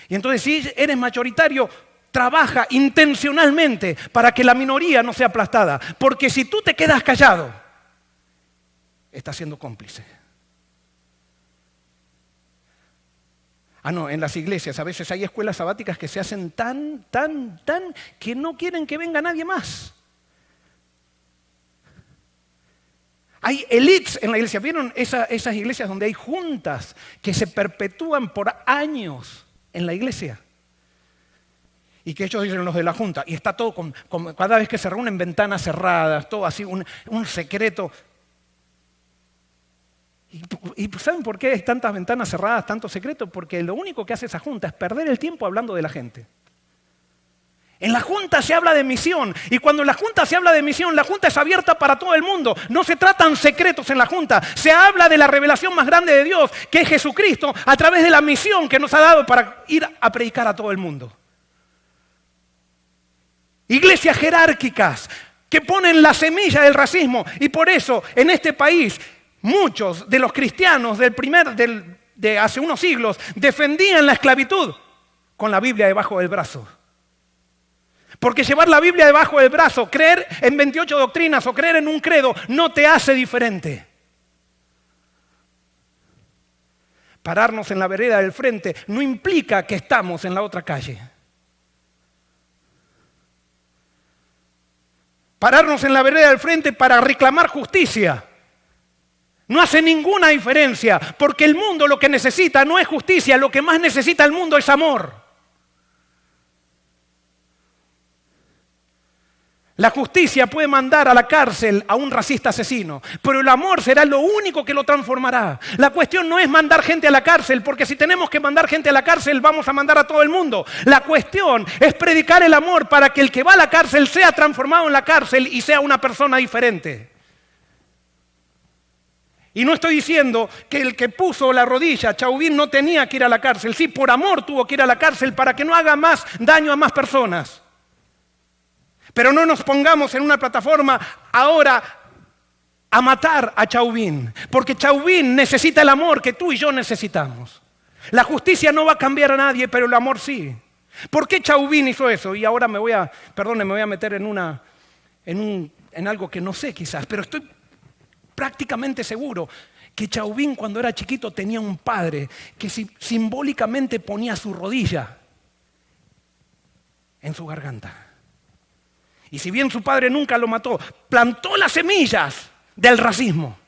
Y entonces si eres mayoritario, trabaja intencionalmente para que la minoría no sea aplastada. Porque si tú te quedas callado, estás siendo cómplice. No, en las iglesias a veces hay escuelas sabáticas que se hacen tan, que no quieren que venga nadie más. Hay elites en la iglesia. ¿Vieron esas iglesias donde hay juntas que se perpetúan por años en la iglesia? Y que ellos dicen los de la junta, y está todo cada vez que se reúnen ventanas cerradas, todo así, un secreto. ¿Y saben por qué hay tantas ventanas cerradas, tanto secreto? Porque lo único que hace esa junta es perder el tiempo hablando de la gente. En la junta se habla de misión, y cuando en la junta se habla de misión, la junta es abierta para todo el mundo. No se tratan secretos en la junta, se habla de la revelación más grande de Dios, que es Jesucristo, a través de la misión que nos ha dado para ir a predicar a todo el mundo. Iglesias jerárquicas que ponen la semilla del racismo, y por eso en este país muchos de los cristianos de hace unos siglos defendían la esclavitud con la Biblia debajo del brazo. Porque llevar la Biblia debajo del brazo, creer en 28 doctrinas o creer en un credo, no te hace diferente. Pararnos en la vereda del frente no implica que estamos en la otra calle. Pararnos en la vereda del frente para reclamar justicia no hace ninguna diferencia, porque el mundo lo que necesita no es justicia, lo que más necesita el mundo es amor. La justicia puede mandar a la cárcel a un racista asesino, pero el amor será lo único que lo transformará. La cuestión no es mandar gente a la cárcel, porque si tenemos que mandar gente a la cárcel, vamos a mandar a todo el mundo. La cuestión es predicar el amor para que el que va a la cárcel sea transformado en la cárcel y sea una persona diferente. Y no estoy diciendo que el que puso la rodilla, Chauvin, no tenía que ir a la cárcel. Sí, por amor tuvo que ir a la cárcel para que no haga más daño a más personas. Pero no nos pongamos en una plataforma ahora a matar a Chauvin, porque Chauvin necesita el amor que tú y yo necesitamos. La justicia no va a cambiar a nadie, pero el amor sí. ¿Por qué Chauvin hizo eso? Y ahora me voy a meter en algo que no sé quizás, pero estoy prácticamente seguro que Chauvin cuando era chiquito tenía un padre que simbólicamente ponía su rodilla en su garganta. Y si bien su padre nunca lo mató, plantó las semillas del racismo.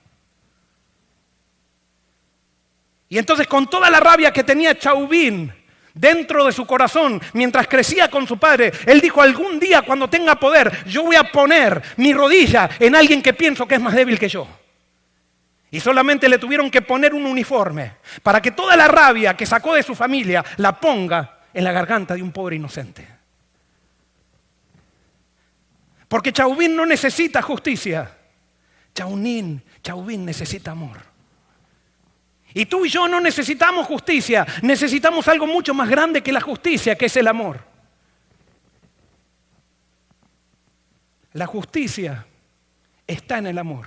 Y entonces con toda la rabia que tenía Chauvin dentro de su corazón, mientras crecía con su padre, él dijo: algún día cuando tenga poder, yo voy a poner mi rodilla en alguien que pienso que es más débil que yo. Y solamente le tuvieron que poner un uniforme para que toda la rabia que sacó de su familia la ponga en la garganta de un pobre inocente. Porque Chauvin no necesita justicia. Chauvin necesita amor. Y tú y yo no necesitamos justicia. Necesitamos algo mucho más grande que la justicia, que es el amor. La justicia está en el amor.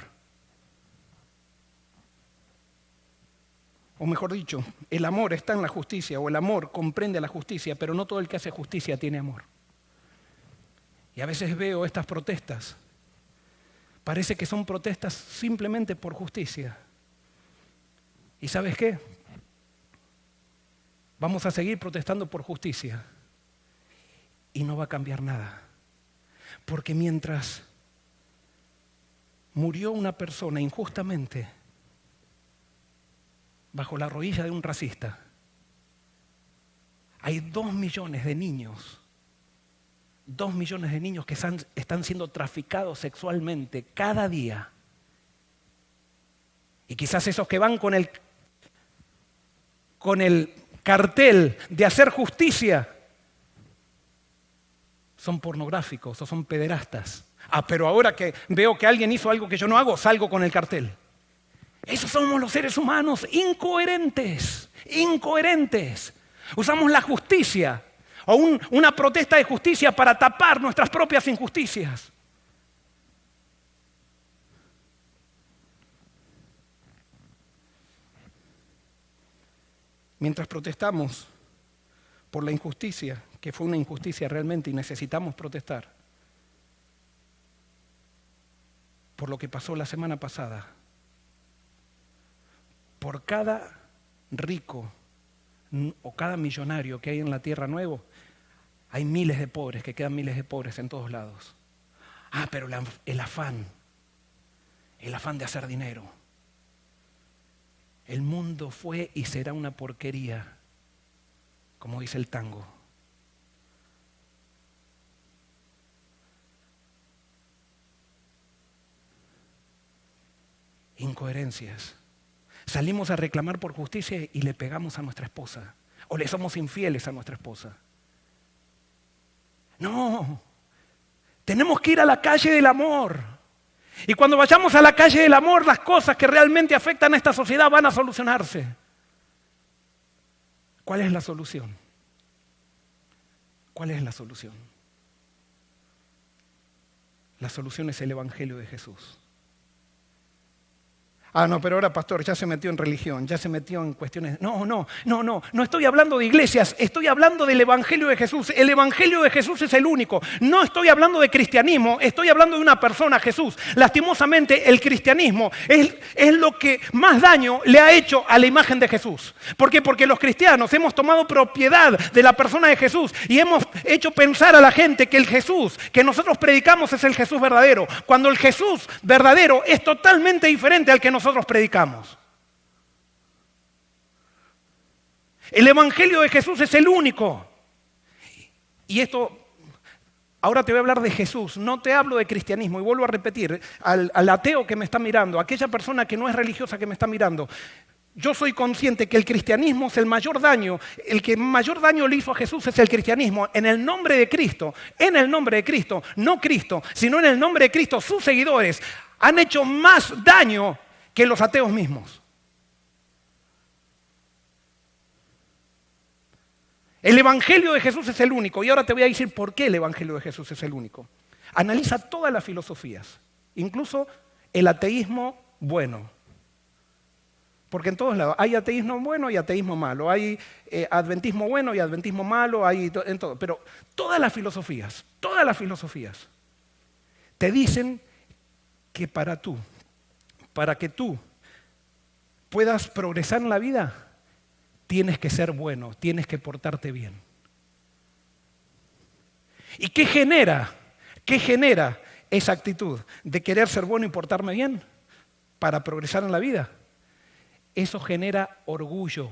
O mejor dicho, el amor está en la justicia, o el amor comprende la justicia, pero no todo el que hace justicia tiene amor. Y a veces veo estas protestas. Parece que son protestas simplemente por justicia. ¿Y sabes qué? Vamos a seguir protestando por justicia. Y no va a cambiar nada. Porque mientras murió una persona injustamente bajo la rodilla de un racista, hay 2 millones de niños. 2 millones de niños que están siendo traficados sexualmente cada día. Y quizás esos que van con el cartel de hacer justicia son pornográficos o son pederastas Pero ahora que veo que alguien hizo algo que yo no hago, salgo con el cartel. Esos somos los seres humanos, incoherentes, incoherentes. Usamos la justicia o una protesta de justicia para tapar nuestras propias injusticias. Mientras protestamos por la injusticia, que fue una injusticia realmente y necesitamos protestar, por lo que pasó la semana pasada, por cada rico o cada millonario que hay en la tierra nuevo, hay miles de pobres, que quedan miles de pobres en todos lados. Pero el afán de hacer dinero. El mundo fue y será una porquería, como dice el tango. Incoherencias. Salimos a reclamar por justicia y le pegamos a nuestra esposa. O le somos infieles a nuestra esposa. No, tenemos que ir a la calle del amor. Y cuando vayamos a la calle del amor, las cosas que realmente afectan a esta sociedad van a solucionarse. ¿Cuál es la solución? ¿Cuál es la solución? La solución es el Evangelio de Jesús. No, pero ahora, pastor, ya se metió en religión, ya se metió en cuestiones. No estoy hablando de iglesias, estoy hablando del Evangelio de Jesús. El Evangelio de Jesús es el único. No estoy hablando de cristianismo, estoy hablando de una persona, Jesús. Lastimosamente, el cristianismo es lo que más daño le ha hecho a la imagen de Jesús. ¿Por qué? Porque los cristianos hemos tomado propiedad de la persona de Jesús y hemos hecho pensar a la gente que el Jesús que nosotros predicamos es el Jesús verdadero, cuando el Jesús verdadero es totalmente diferente al que nosotros predicamos. El Evangelio de Jesús es el único. Y esto, ahora te voy a hablar de Jesús, no te hablo de cristianismo. Y vuelvo a repetir, al ateo que me está mirando, a aquella persona que no es religiosa que me está mirando, yo soy consciente que el cristianismo es el mayor daño, el que mayor daño le hizo a Jesús es el cristianismo. En el nombre de Cristo, no Cristo, sino en el nombre de Cristo, sus seguidores han hecho más daño que los ateos mismos. El Evangelio de Jesús es el único. Y ahora te voy a decir por qué el Evangelio de Jesús es el único. Analiza todas las filosofías, incluso el ateísmo bueno. Porque en todos lados hay ateísmo bueno y ateísmo malo. Hay adventismo bueno y adventismo malo, hay en todo. Pero todas las filosofías te dicen que para que tú puedas progresar en la vida, tienes que ser bueno, tienes que portarte bien. ¿Y qué genera esa actitud de querer ser bueno y portarme bien para progresar en la vida? Eso genera orgullo.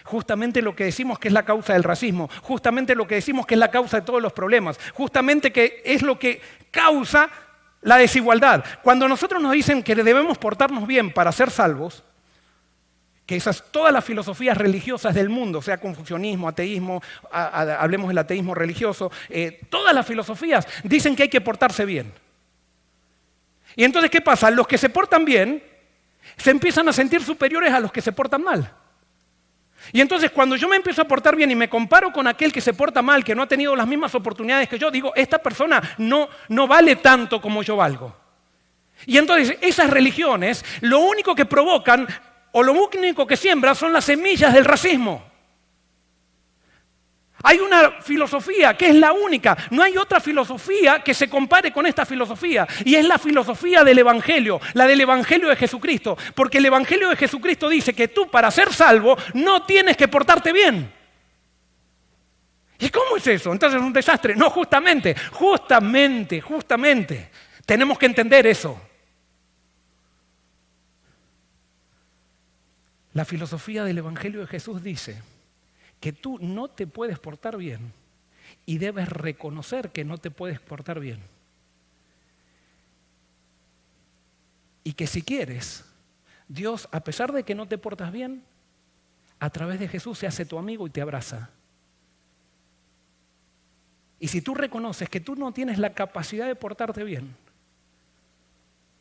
Justamente lo que decimos que es la causa del racismo, justamente lo que decimos que es la causa de todos los problemas, justamente que es lo que causa la desigualdad. Cuando nosotros nos dicen que debemos portarnos bien para ser salvos, que todas las filosofías religiosas del mundo, sea confucianismo, ateísmo, hablemos del ateísmo religioso, todas las filosofías dicen que hay que portarse bien. Y entonces, ¿qué pasa? Los que se portan bien se empiezan a sentir superiores a los que se portan mal. Y entonces cuando yo me empiezo a portar bien y me comparo con aquel que se porta mal, que no ha tenido las mismas oportunidades que yo, digo, esta persona no vale tanto como yo valgo. Y entonces esas religiones lo único que provocan o lo único que siembran son las semillas del racismo. Hay una filosofía que es la única, no hay otra filosofía que se compare con esta filosofía, y es la filosofía del Evangelio, la del Evangelio de Jesucristo, porque el Evangelio de Jesucristo dice que tú para ser salvo no tienes que portarte bien. ¿Y cómo es eso? Entonces es un desastre. No, justamente, tenemos que entender eso. La filosofía del Evangelio de Jesús dice que tú no te puedes portar bien y debes reconocer que no te puedes portar bien. Y que si quieres, Dios, a pesar de que no te portas bien, a través de Jesús se hace tu amigo y te abraza. Y si tú reconoces que tú no tienes la capacidad de portarte bien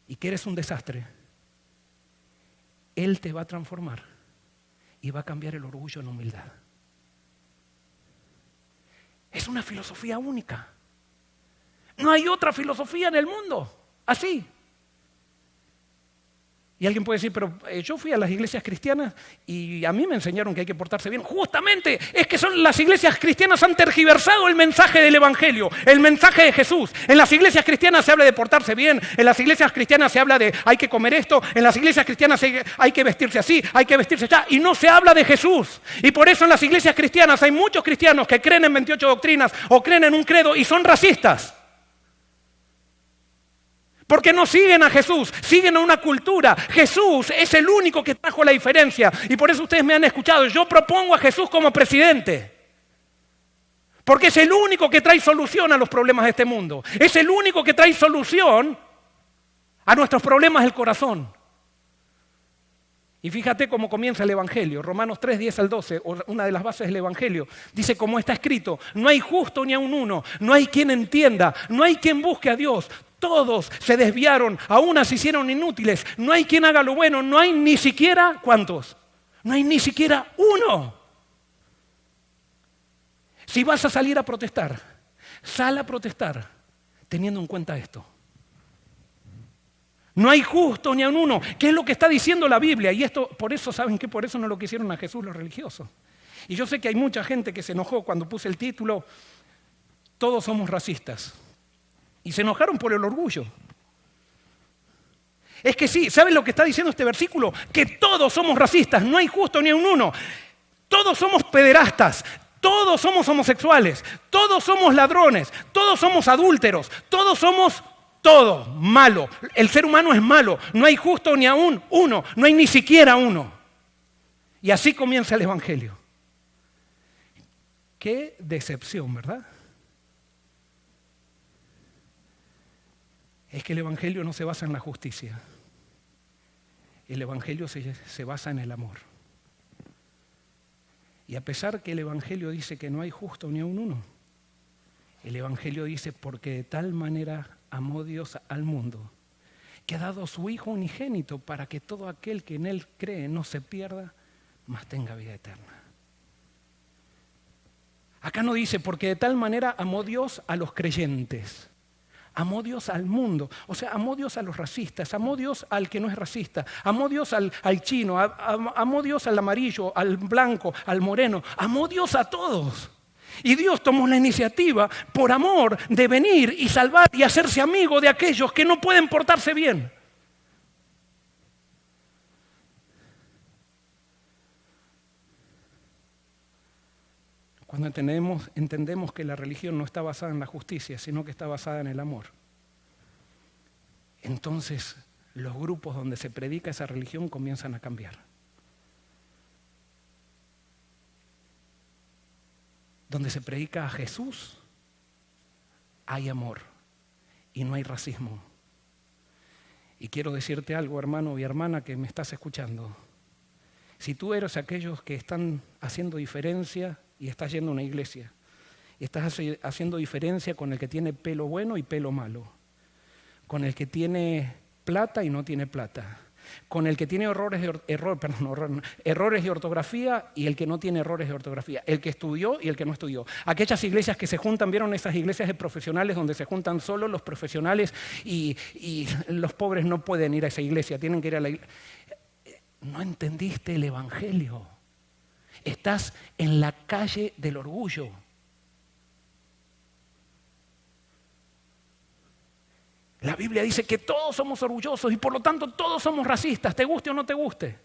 y que eres un desastre, Él te va a transformar y va a cambiar el orgullo en humildad. Es una filosofía única. No hay otra filosofía en el mundo así. Y alguien puede decir, pero yo fui a las iglesias cristianas y a mí me enseñaron que hay que portarse bien. Justamente, es que las iglesias cristianas han tergiversado el mensaje del Evangelio, el mensaje de Jesús. En las iglesias cristianas se habla de portarse bien, en las iglesias cristianas se habla de hay que comer esto, en las iglesias cristianas hay que vestirse así, hay que vestirse allá, y no se habla de Jesús. Y por eso en las iglesias cristianas hay muchos cristianos que creen en 28 doctrinas o creen en un credo y son racistas. Porque no siguen a Jesús, siguen a una cultura. Jesús es el único que trajo la diferencia. Y por eso ustedes me han escuchado. Yo propongo a Jesús como presidente. Porque es el único que trae solución a los problemas de este mundo. Es el único que trae solución a nuestros problemas del corazón. Y fíjate cómo comienza el Evangelio. Romanos 3, 10 al 12, una de las bases del Evangelio. Dice, como está escrito, no hay justo ni a un uno, no hay quien entienda, no hay quien busque a Dios. Todos se desviaron, a unas se hicieron inútiles. No hay quien haga lo bueno, no hay ni siquiera, ¿cuántos? No hay ni siquiera uno. Si vas a salir a protestar, sal a protestar teniendo en cuenta esto. No hay justo ni a un uno. ¿Qué es lo que está diciendo la Biblia? Y esto, por eso, ¿saben qué? Por eso no lo quisieron a Jesús los religiosos. Y yo sé que hay mucha gente que se enojó cuando puse el título, todos somos racistas. Y se enojaron por el orgullo. Es que sí, ¿saben lo que está diciendo este versículo? Que todos somos racistas, no hay justo ni a un uno. Todos somos pederastas, todos somos homosexuales, todos somos ladrones, todos somos adúlteros, todos somos todo malo. El ser humano es malo, no hay justo ni a un uno, no hay ni siquiera uno. Y así comienza el Evangelio. Qué decepción, ¿verdad? Es que el Evangelio no se basa en la justicia. El Evangelio se basa en el amor. Y a pesar que el Evangelio dice que no hay justo ni a un uno, el Evangelio dice porque de tal manera amó Dios al mundo, que ha dado a su Hijo unigénito para que todo aquel que en Él cree no se pierda, mas tenga vida eterna. Acá no dice porque de tal manera amó Dios a los creyentes. Amó Dios al mundo, o sea, amó Dios a los racistas, amó Dios al que no es racista, amó Dios al chino, amó Dios al amarillo, al blanco, al moreno, amó Dios a todos. Y Dios tomó la iniciativa, por amor, de venir y salvar y hacerse amigo de aquellos que no pueden portarse bien. Cuando entendemos que la religión no está basada en la justicia, sino que está basada en el amor, entonces los grupos donde se predica esa religión comienzan a cambiar. Donde se predica a Jesús, hay amor y no hay racismo. Y quiero decirte algo, hermano y hermana que me estás escuchando. Si tú eres aquellos que están haciendo diferencia y estás yendo a una iglesia y estás haciendo diferencia con el que tiene pelo bueno y pelo malo, con el que tiene plata y no tiene plata, con el que tiene errores de ortografía y el que no tiene errores de ortografía, el que estudió y el que no estudió. Aquellas iglesias que se juntan, ¿vieron esas iglesias de profesionales donde se juntan solo los profesionales y los pobres no pueden ir a esa iglesia, tienen que ir a la iglesia? No entendiste el Evangelio. Estás en la calle del orgullo. La Biblia dice que todos somos orgullosos y por lo tanto todos somos racistas, te guste o no te guste.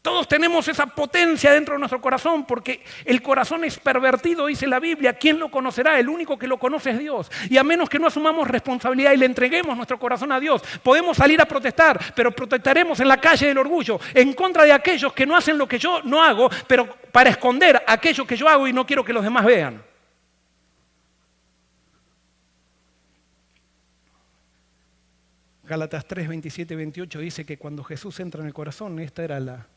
Todos tenemos esa potencia dentro de nuestro corazón porque el corazón es pervertido, dice la Biblia. ¿Quién lo conocerá? El único que lo conoce es Dios. Y a menos que no asumamos responsabilidad y le entreguemos nuestro corazón a Dios, podemos salir a protestar, pero protestaremos en la calle del orgullo, en contra de aquellos que no hacen lo que yo no hago, pero para esconder aquello que yo hago y no quiero que los demás vean. Gálatas 3, 27 y 28 dice que cuando Jesús entra en el corazón, esta era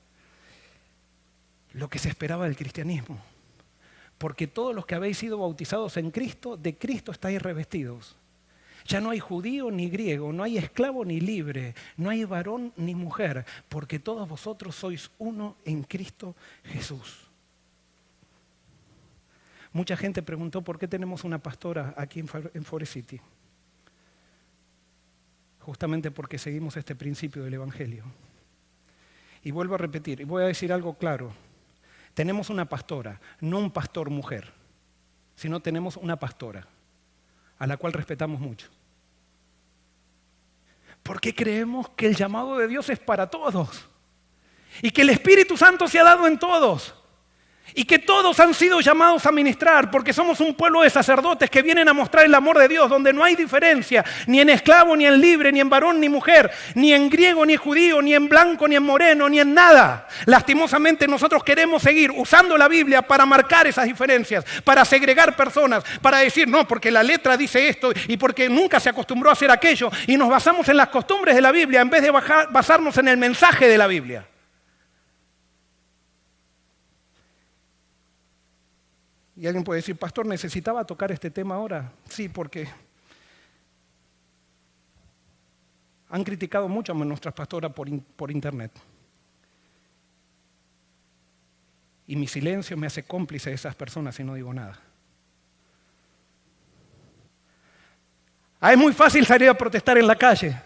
lo que se esperaba del cristianismo. porque todos los que habéis sido bautizados en Cristo, de Cristo estáis revestidos. Ya no hay judío ni griego, no hay esclavo ni libre, no hay varón ni mujer, porque todos vosotros sois uno en Cristo Jesús. Mucha gente preguntó por qué tenemos una pastora aquí en Forest City. Justamente porque seguimos este principio del Evangelio. Y vuelvo a repetir, y voy a decir algo claro. Tenemos una pastora, no un pastor mujer, sino tenemos una pastora, a la cual respetamos mucho. Porque creemos que el llamado de Dios es para todos. Y que el Espíritu Santo se ha dado en todos. Y que todos han sido llamados a ministrar, porque somos un pueblo de sacerdotes que vienen a mostrar el amor de Dios, donde no hay diferencia, ni en esclavo, ni en libre, ni en varón, ni mujer, ni en griego, ni judío, ni en blanco, ni en moreno, ni en nada. Lastimosamente nosotros queremos seguir usando la Biblia para marcar esas diferencias, para segregar personas, para decir, no, porque la letra dice esto y porque nunca se acostumbró a hacer aquello, y nos basamos en las costumbres de la Biblia en vez de basarnos en el mensaje de la Biblia. Y alguien puede decir, pastor, ¿necesitaba tocar este tema ahora? Sí, porque han criticado mucho a nuestras pastoras por internet. Y mi silencio me hace cómplice de esas personas y no digo nada. Es muy fácil salir a protestar en la calle.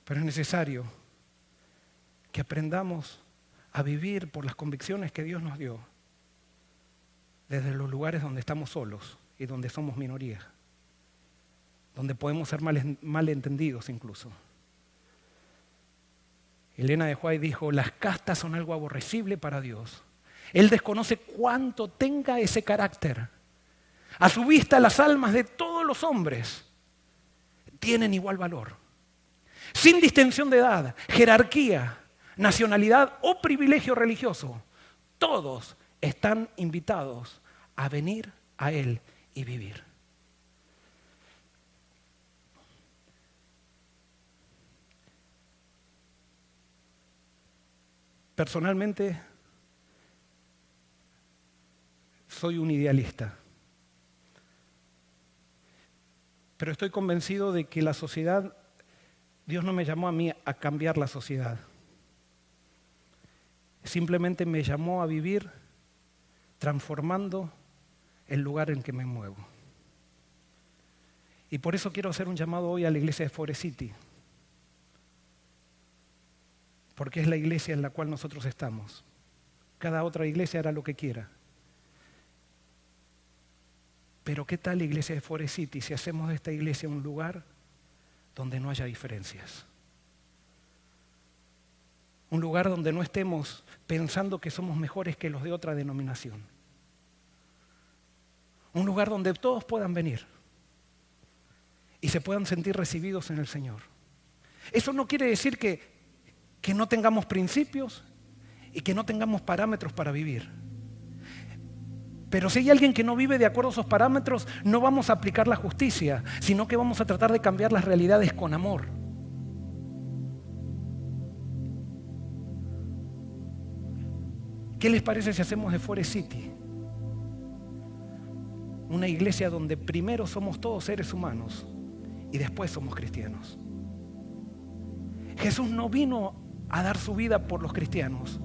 Pero es necesario que aprendamos a vivir por las convicciones que Dios nos dio desde los lugares donde estamos solos y donde somos minoría, donde podemos ser malentendidos incluso. Elena de White dijo, las castas son algo aborrecible para Dios. Él desconoce cuánto tenga ese carácter. A su vista las almas de todos los hombres tienen igual valor, sin distinción de edad, jerarquía, nacionalidad o privilegio religioso. Todos están invitados a venir a Él y vivir. Personalmente, soy un idealista, pero estoy convencido de que la sociedad, Dios no me llamó a mí a cambiar la sociedad. Simplemente me llamó a vivir transformando el lugar en que me muevo. Y por eso quiero hacer un llamado hoy a la iglesia de Forest City, porque es la iglesia en la cual nosotros estamos. Cada otra iglesia hará lo que quiera. Pero ¿qué tal la iglesia de Forest City si hacemos de esta iglesia un lugar donde no haya diferencias? Un lugar donde no estemos pensando que somos mejores que los de otra denominación. Un lugar donde todos puedan venir y se puedan sentir recibidos en el Señor. Eso no quiere decir que no tengamos principios y que no tengamos parámetros para vivir. Pero si hay alguien que no vive de acuerdo a esos parámetros, no vamos a aplicar la justicia, sino que vamos a tratar de cambiar las realidades con amor. ¿Qué les parece si hacemos de Forest City una iglesia donde primero somos todos seres humanos y después somos cristianos? Jesús no vino a dar su vida por los cristianos,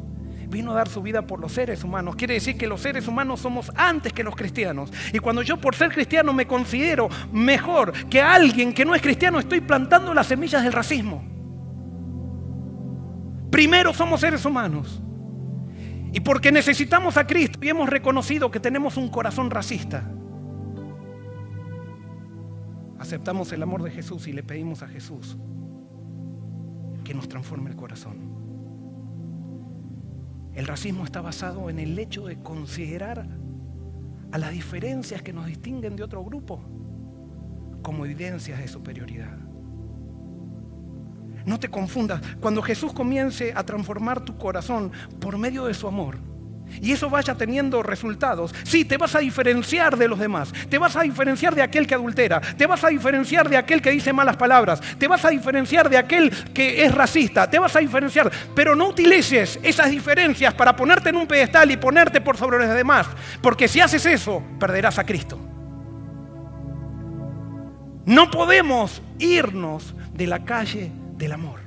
vino a dar su vida por los seres humanos. Quiere decir que los seres humanos somos antes que los cristianos. Y cuando yo por ser cristiano me considero mejor que alguien que no es cristiano, estoy plantando las semillas del racismo. Primero somos seres humanos. Y porque necesitamos a Cristo y hemos reconocido que tenemos un corazón racista, aceptamos el amor de Jesús y le pedimos a Jesús que nos transforme el corazón. El racismo está basado en el hecho de considerar a las diferencias que nos distinguen de otro grupo como evidencias de superioridad. No te confundas. Cuando Jesús comience a transformar tu corazón por medio de su amor, y eso vaya teniendo resultados, sí, te vas a diferenciar de los demás, te vas a diferenciar de aquel que adultera, te vas a diferenciar de aquel que dice malas palabras, te vas a diferenciar de aquel que es racista, te vas a diferenciar, pero no utilices esas diferencias para ponerte en un pedestal y ponerte por sobre los demás, porque si haces eso, perderás a Cristo. No podemos irnos de la calle del amor.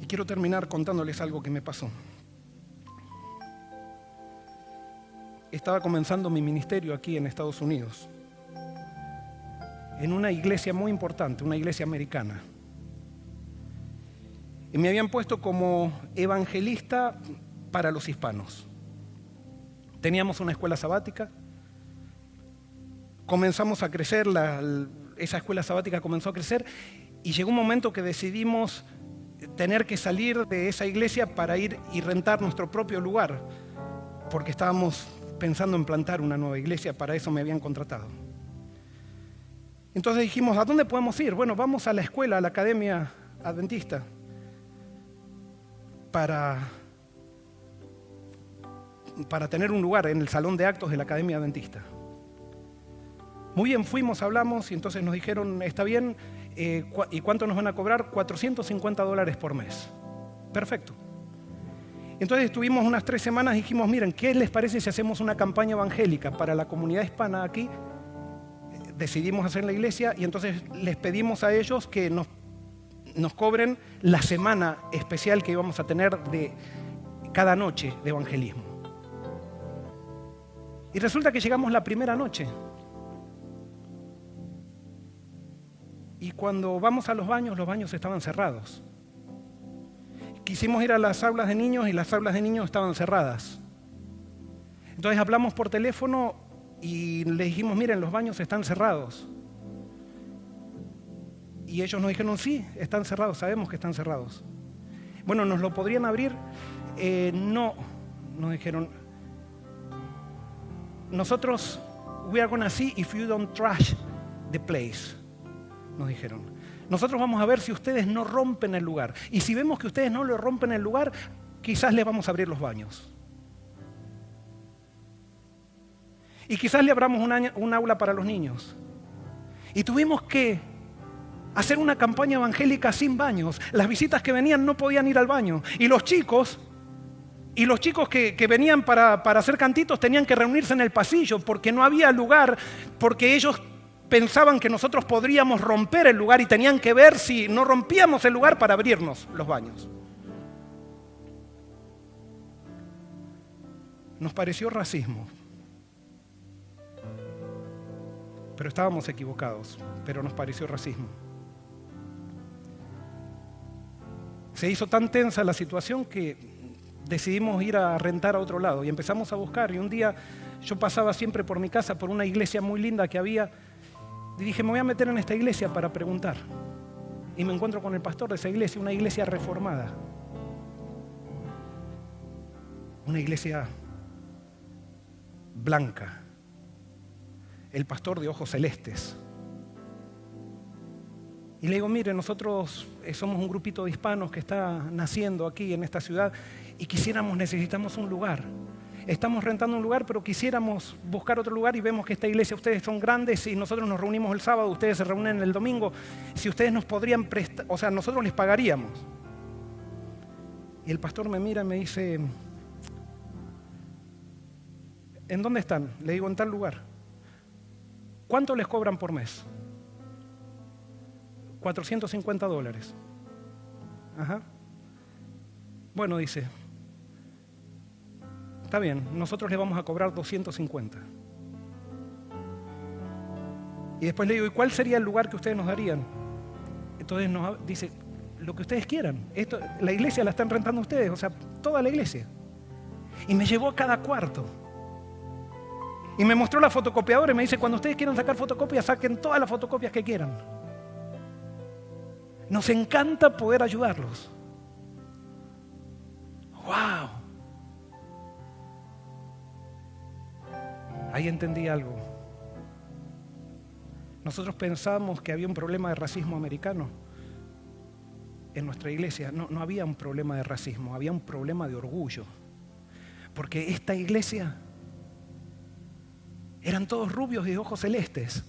Y quiero terminar contándoles algo que me pasó. Estaba comenzando mi ministerio aquí en Estados Unidos, en una iglesia muy importante, una iglesia americana. Y me habían puesto como evangelista para los hispanos. Teníamos una escuela sabática. Comenzamos a crecer, esa escuela sabática comenzó a crecer y llegó un momento que decidimos tener que salir de esa iglesia para ir y rentar nuestro propio lugar, porque estábamos pensando en plantar una nueva iglesia, para eso me habían contratado. Entonces dijimos, ¿a dónde podemos ir? Bueno, vamos a la escuela, a la academia adventista, para tener un lugar en el salón de actos de la academia adventista. Muy bien, fuimos, hablamos y entonces nos dijeron, está bien, ¿y cuánto nos van a cobrar? $450 por mes. Perfecto. Entonces estuvimos unas 3 semanas y dijimos, miren, ¿qué les parece si hacemos una campaña evangélica para la comunidad hispana aquí? Decidimos hacer la iglesia y entonces les pedimos a ellos que nos cobren la semana especial que íbamos a tener de cada noche de evangelismo. Y resulta que llegamos la primera noche. Y cuando vamos a los baños estaban cerrados. Quisimos ir a las aulas de niños y las aulas de niños estaban cerradas. Entonces hablamos por teléfono y les dijimos, miren, los baños están cerrados. Y ellos nos dijeron, sí, están cerrados, sabemos que están cerrados. Bueno, ¿nos lo podrían abrir? No, nos dijeron. Nosotros, we are going to see if you don't trash the place. Nos dijeron, nosotros vamos a ver si ustedes no rompen el lugar. Y si vemos que ustedes no lo rompen el lugar, quizás les vamos a abrir los baños. Y quizás le abramos un aula para los niños. Y tuvimos que hacer una campaña evangélica sin baños. Las visitas que venían no podían ir al baño. Y los chicos que venían para hacer cantitos tenían que reunirse en el pasillo porque no había lugar, porque ellos pensaban que nosotros podríamos romper el lugar y tenían que ver si no rompíamos el lugar para abrirnos los baños. Nos pareció racismo, pero estábamos equivocados, pero nos pareció racismo. Se hizo tan tensa la situación que decidimos ir a rentar a otro lado y empezamos a buscar. Y un día yo pasaba siempre por mi casa, por una iglesia muy linda que había, y dije, me voy a meter en esta iglesia para preguntar. Y me encuentro con el pastor de esa iglesia, una iglesia reformada. Una iglesia blanca. El pastor de ojos celestes. Y le digo, mire, nosotros somos un grupito de hispanos que está naciendo aquí en esta ciudad y necesitamos un lugar. Estamos rentando un lugar, pero quisiéramos buscar otro lugar y vemos que esta iglesia, ustedes son grandes y nosotros nos reunimos el sábado, ustedes se reúnen el domingo. Si ustedes nos podrían prestar, o sea, nosotros les pagaríamos. Y el pastor me mira y me dice, ¿en dónde están? Le digo, en tal lugar. ¿Cuánto les cobran por mes? $450. Ajá. Bueno, dice, está bien, nosotros le vamos a cobrar 250. Y después le digo, ¿y cuál sería el lugar que ustedes nos darían? Entonces nos dice, lo que ustedes quieran. La iglesia la están rentando ustedes, o sea, toda la iglesia. Y me llevó a cada cuarto. Y me mostró la fotocopiadora y me dice, cuando ustedes quieran sacar fotocopias, saquen todas las fotocopias que quieran. Nos encanta poder ayudarlos. ¡Wow! Ahí entendí algo. Nosotros pensamos que había un problema de racismo americano. en nuestra iglesia no había un problema de racismo, había un problema de orgullo. Porque esta iglesia eran todos rubios y de ojos celestes.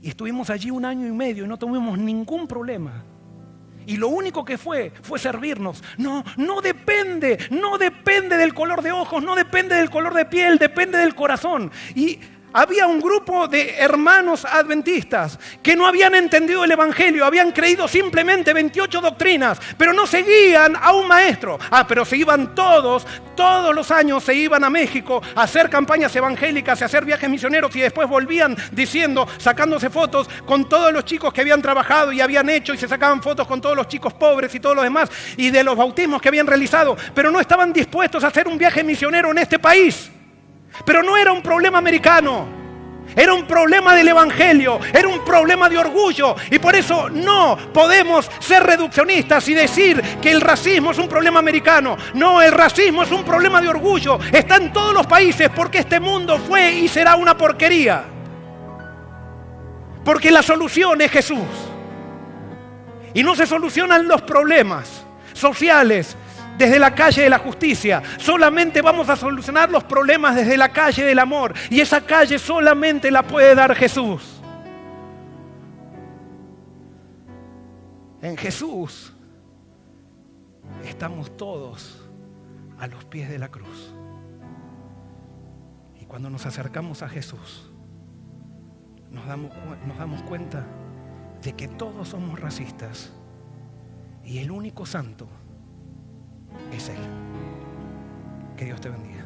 Y estuvimos allí 1 año y medio y no tuvimos ningún problema. Y lo único que fue servirnos. No depende del color de ojos, no depende del color de piel, depende del corazón. Y había un grupo de hermanos adventistas que no habían entendido el evangelio, habían creído simplemente 28 doctrinas, pero no seguían a un maestro. Pero se iban todos los años se iban a México a hacer campañas evangélicas, a hacer viajes misioneros y después volvían diciendo, sacándose fotos con todos los chicos que habían trabajado y habían hecho, y se sacaban fotos con todos los chicos pobres y todos los demás, y de los bautismos que habían realizado, pero no estaban dispuestos a hacer un viaje misionero en este país. Pero no era un problema americano, era un problema del evangelio, era un problema de orgullo. Y por eso no podemos ser reduccionistas y decir que el racismo es un problema americano. No, el racismo es un problema de orgullo. Está en todos los países porque este mundo fue y será una porquería. Porque la solución es Jesús. Y no se solucionan los problemas sociales desde la calle de la justicia. Solamente vamos a solucionar los problemas desde la calle del amor. Y esa calle solamente la puede dar Jesús. En Jesús estamos todos a los pies de la cruz. Y cuando nos acercamos a Jesús, nos damos cuenta de que todos somos racistas. Y el único santo es Él. Que Dios te bendiga.